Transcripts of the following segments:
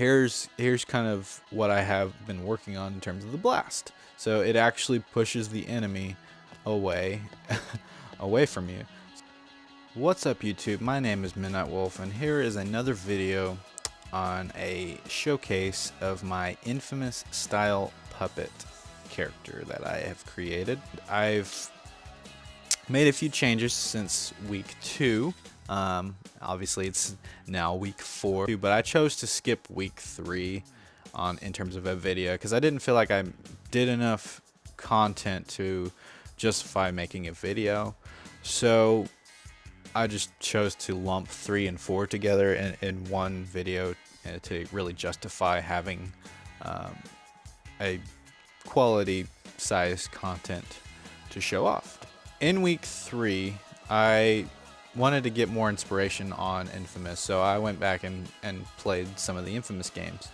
here's kind of what I have been working on in terms of the blast. So it actually pushes the enemy away away from you. What's up YouTube? My name is Midnight Wolf, and here is another video on a showcase of my infamous style puppet character that I have created. I've made a few changes since week 2. Obviously it's now week 4, but I chose to skip week 3 in terms of a video because I didn't feel like I did enough content to justify making a video. So I just chose to lump 3 and 4 together in one video to really justify having a quality size content to show off. In week 3, I wanted to get more inspiration on Infamous, so I went back and played some of the Infamous games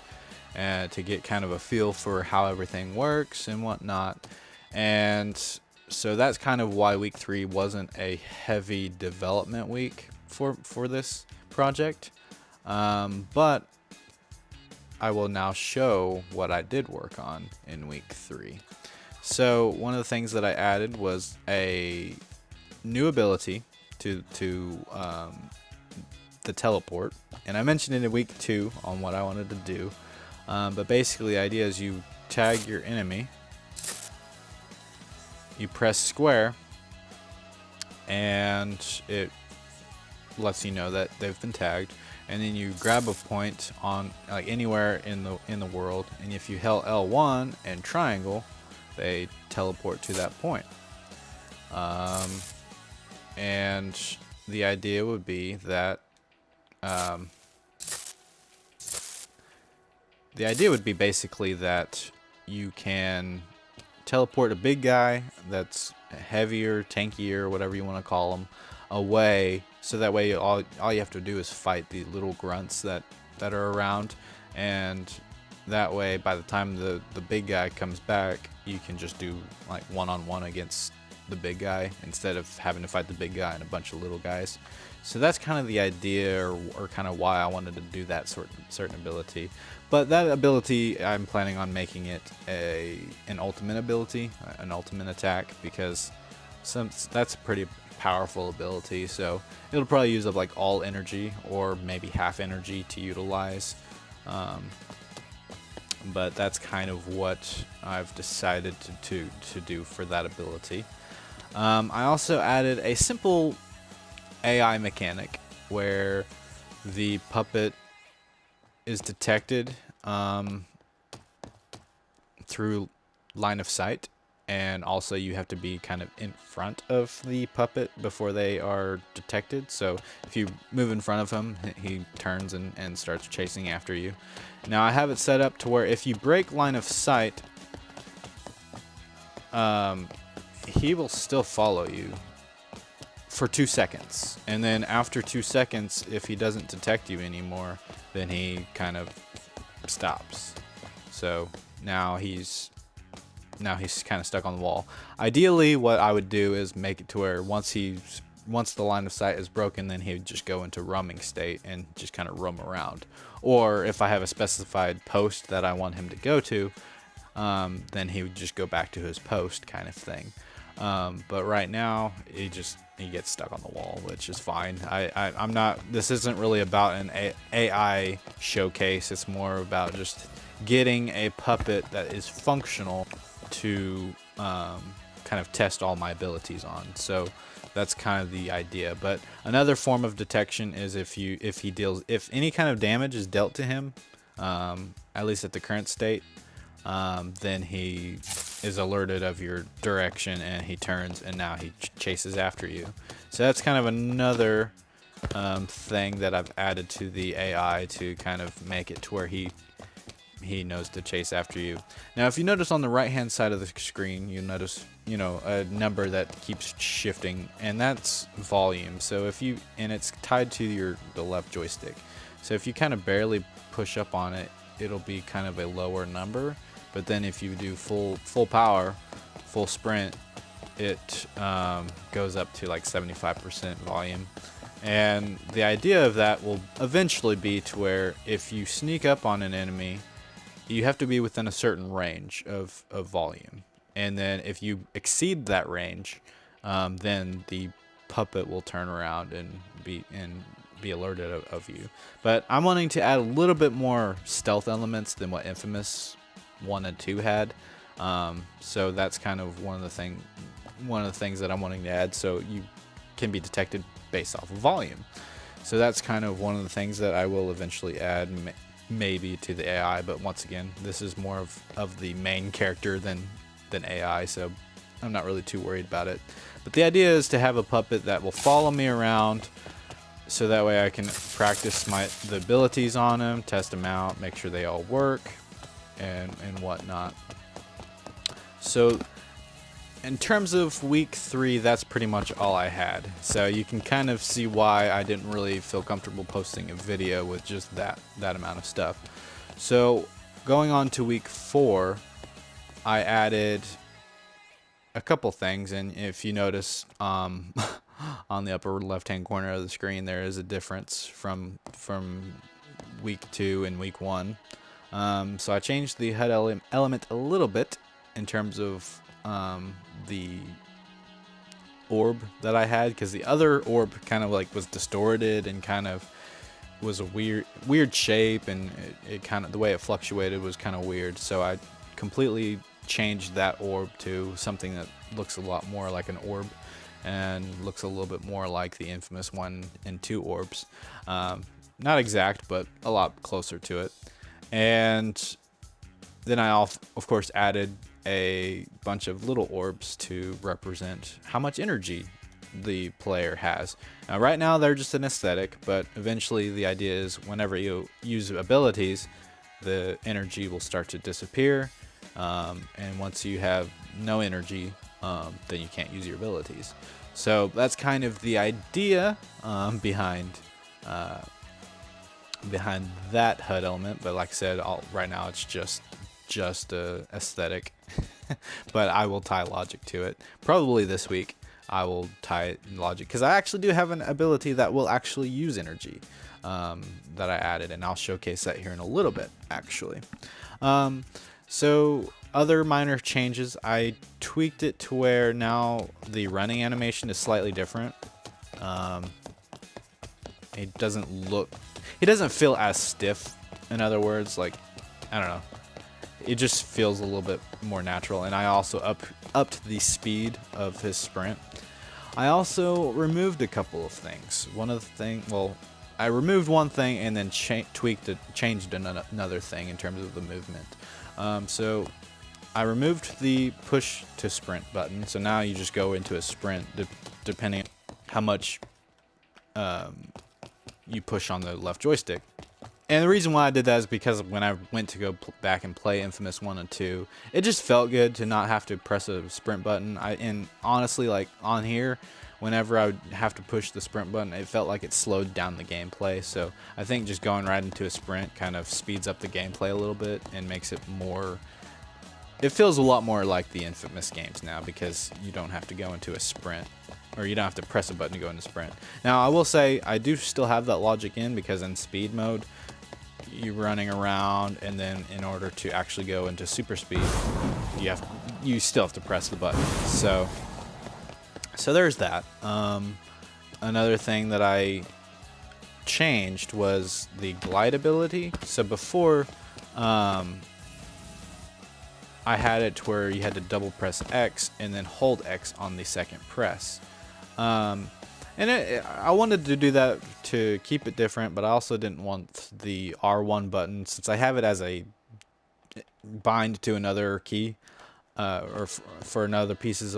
to get kind of a feel for how everything works and whatnot. And so that's kind of why week 3 wasn't a heavy development week for this project. But I will now show what I did work on in week 3. So one of the things that I added was a new ability to the teleport, and I mentioned it in week 2 on what I wanted to do. But basically the idea is you tag your enemy, you press square, and it lets you know that they've been tagged, and then you grab a point on like anywhere in the world, and if you held L1 and triangle, they teleport to that point. And the idea would be that basically that you can teleport a big guy that's heavier, tankier, whatever you want to call them, away, so that way all you have to do is fight the little grunts that are around, and that way by the time the big guy comes back, you can just do like one-on-one against the big guy instead of having to fight the big guy and a bunch of little guys. So that's kind of the idea, or kind of why I wanted to do that certain ability. But that ability, I'm planning on making it an ultimate ability, an ultimate attack, because that's a pretty powerful ability. So it'll probably use up like all energy, or maybe half energy to utilize. But that's kind of what I've decided to do for that ability. I also added a simple AI mechanic where the puppet is detected through line of sight, and also you have to be kind of in front of the puppet before they are detected. So if you move in front of him, he turns and starts chasing after you. Now I have it set up to where if you break line of sight, he will still follow you for 2 seconds, and then after 2 seconds, if he doesn't detect you anymore, then he kind of stops. So now he's kind of stuck on the wall. Ideally, what I would do is make it to where once the line of sight is broken, then he would just go into roaming state and just kind of roam around. Or if I have a specified post that I want him to go to, then he would just go back to his post, kind of thing. But right now he gets stuck on the wall, which is fine. I'm not, this isn't really about an AI showcase. It's more about just getting a puppet that is functional to kind of test all my abilities on. So that's kind of the idea. But another form of detection is if any kind of damage is dealt to him, at least at the current state, then he is alerted of your direction, and he turns, and now he chases after you. So that's kind of another thing that I've added to the AI to kind of make it to where he knows to chase after you. Now if you notice on the right hand side of the screen, you notice a number that keeps shifting, and that's volume. So and it's tied to the left joystick. So if you kind of barely push up on it, it'll be kind of a lower number. But then if you do full power, full sprint, it goes up to like 75% volume. And the idea of that will eventually be to where if you sneak up on an enemy, you have to be within a certain range of volume. And then if you exceed that range, then the puppet will turn around and be alerted of you. But I'm wanting to add a little bit more stealth elements than what Infamous 1 and 2 had. So that's kind of one of the things that I'm wanting to add, so you can be detected based off of volume. So that's kind of one of the things that I will eventually add, maybe to the AI. But once again, this is more of the main character than AI, so I'm not really too worried about it. But the idea is to have a puppet that will follow me around, so that way I can practice the abilities on him, test them out, make sure they all work, and whatnot. So in terms of week 3, that's pretty much all I had. So you can kind of see why I didn't really feel comfortable posting a video with just that amount of stuff. So going on to week 4, I added a couple things, and if you notice on the upper left hand corner of the screen, there is a difference from week 2 and week 1. So I changed the HUD element a little bit in terms of the orb that I had, because the other orb kind of like was distorted and kind of was a weird shape, and it kind of, the way it fluctuated was kind of weird. So I completely changed that orb to something that looks a lot more like an orb and looks a little bit more like the Infamous 1 and 2 orbs. Not exact, but a lot closer to it. And then I of course added a bunch of little orbs to represent how much energy the player has. Now right now they're just an aesthetic, but eventually the idea is whenever you use abilities, the energy will start to disappear, and once you have no energy, then you can't use your abilities. So that's kind of the idea behind that HUD element. But like I said, right now it's just a aesthetic. But I will tie logic to it. Probably this week I will tie it in logic, because I actually do have an ability that will actually use energy that I added, and I'll showcase that here in a little bit actually. So other minor changes, I tweaked it to where now the running animation is slightly different. It doesn't feel as stiff. In other words, like, I don't know, it just feels a little bit more natural. And I also upped the speed of his sprint. I also removed a couple of things. I removed one thing and then changed another thing in terms of the movement. So I removed the push to sprint button. So now you just go into a sprint depending on how much you push on the left joystick. And the reason why I did that is because when I went to go back and play Infamous 1 and 2, it just felt good to not have to press a sprint button. And honestly, like on here, whenever I would have to push the sprint button, it felt like it slowed down the gameplay. So I think just going right into a sprint kind of speeds up the gameplay a little bit and makes it more... It feels a lot more like the Infamous games now, because you don't have to go into a sprint, or you don't have to press a button to go into sprint. Now, I will say I do still have that logic in, because in speed mode, you're running around, and then in order to actually go into super speed, you still have to press the button. So there's that. Another thing that I changed was the glide ability. So before, I had it to where you had to double press X and then hold X on the second press. I wanted to do that to keep it different, but I also didn't want the R1 button, since I have it as a bind to another key, or for other pieces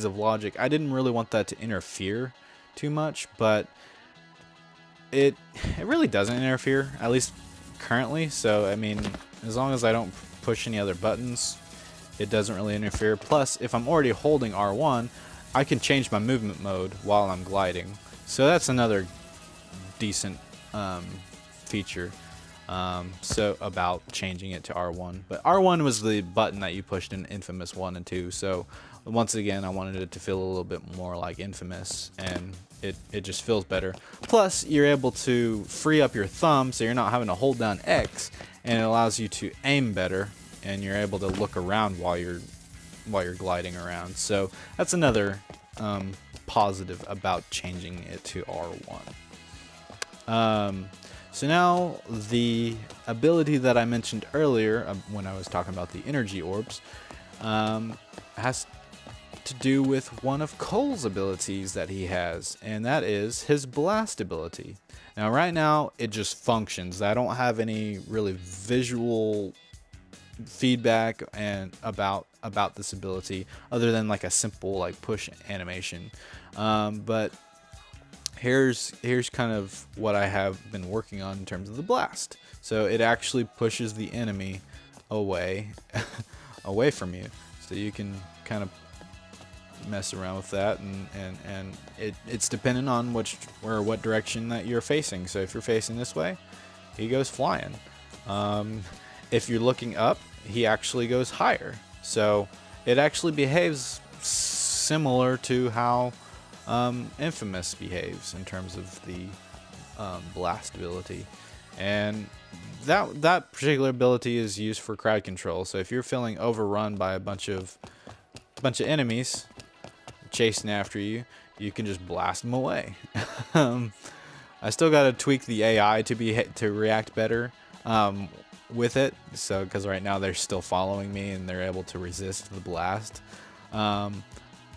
of logic. I didn't really want that to interfere too much, but it really doesn't interfere, at least currently. So I mean, as long as I don't push any other buttons, it doesn't really interfere. Plus, if I'm already holding R1, I can change my movement mode while I'm gliding. So that's another decent feature so about changing it to R1. But R1 was the button that you pushed in Infamous 1 and 2. So once again, I wanted it to feel a little bit more like Infamous, and it just feels better. Plus, you're able to free up your thumb, so you're not having to hold down X, and it allows you to aim better, and you're able to look around while you're gliding around. So that's another positive about changing it to R1. So now the ability that I mentioned earlier when I was talking about the energy orbs has to do with one of Cole's abilities that he has, and that is his blast ability. Now right now it just functions. I don't have any really visual feedback and about this ability other than like a simple like push animation, but here's kind of what I have been working on in terms of the blast. So it actually pushes the enemy away away from you, so you can kind of mess around with that, and it's dependent on what direction that you're facing. So if you're facing this way, he goes flying. If you're looking up, he actually goes higher. So it actually behaves similar to how Infamous behaves in terms of the blast ability, and that particular ability is used for crowd control. So if you're feeling overrun by a bunch of enemies chasing after you, you can just blast them away. I still got to tweak the AI to react better with it, so because right now they're still following me and they're able to resist the blast.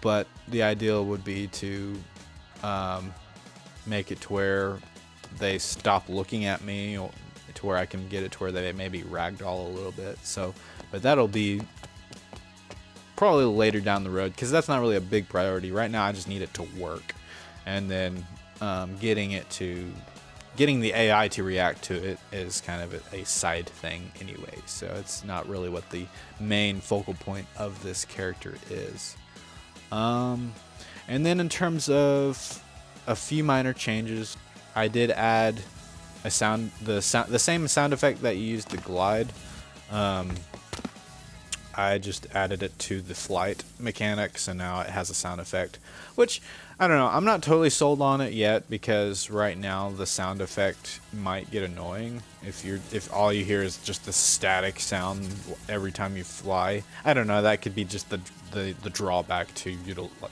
But the ideal would be to make it to where they stop looking at me, or to where I can get it to where they maybe ragdoll a little bit. So, but that'll be probably later down the road, because that's not really a big priority right now. I just need it to work, and then getting the AI to react to it is kind of a side thing anyway. So it's not really what the main focal point of this character is. And then in terms of a few minor changes, I did add the same sound effect that you used to glide. I just added it to the flight mechanic, so now it has a sound effect, which I don't know, I'm not totally sold on it yet, because right now the sound effect might get annoying if all you hear is just the static sound every time you fly. I don't know, that could be just the drawback to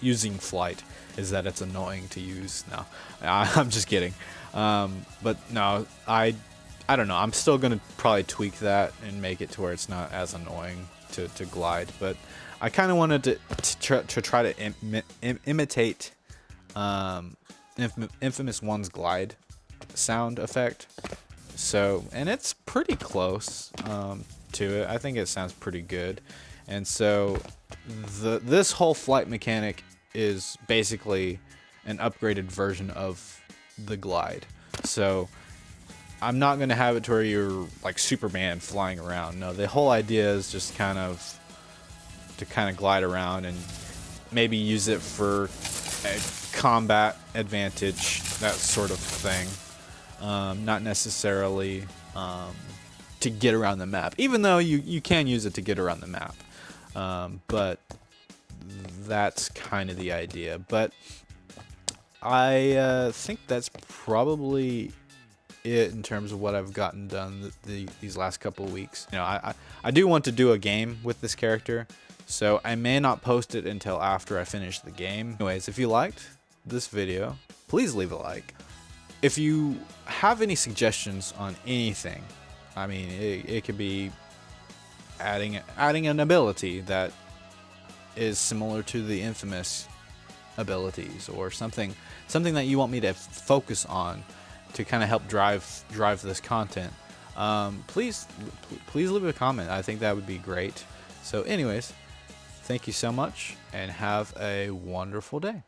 using flight, is that it's annoying to use. No, I'm just kidding. But no, I don't know, I'm still gonna probably tweak that and make it to where it's not as annoying to glide, but I kind of wanted to try to imitate Infamous 1's glide sound effect. So, and it's pretty close to it. I think it sounds pretty good. And so this whole flight mechanic is basically an upgraded version of the glide. So I'm not going to have it to where you're like Superman flying around. No, the whole idea is just to glide around and maybe use it for a combat advantage, that sort of thing. Not necessarily to get around the map, even though you can use it to get around the map. But that's kind of the idea. But I think that's probably it in terms of what I've gotten done these last couple of weeks. You know, I do want to do a game with this character, so I may not post it until after I finish the game. Anyways, if you liked this video, please leave a like. If you have any suggestions on anything, I mean, it could be adding an ability that is similar to the Infamous abilities, or something that you want me to focus on to kind of help drive this content, please leave a comment. I think that would be great. So anyways, thank you so much, and have a wonderful day.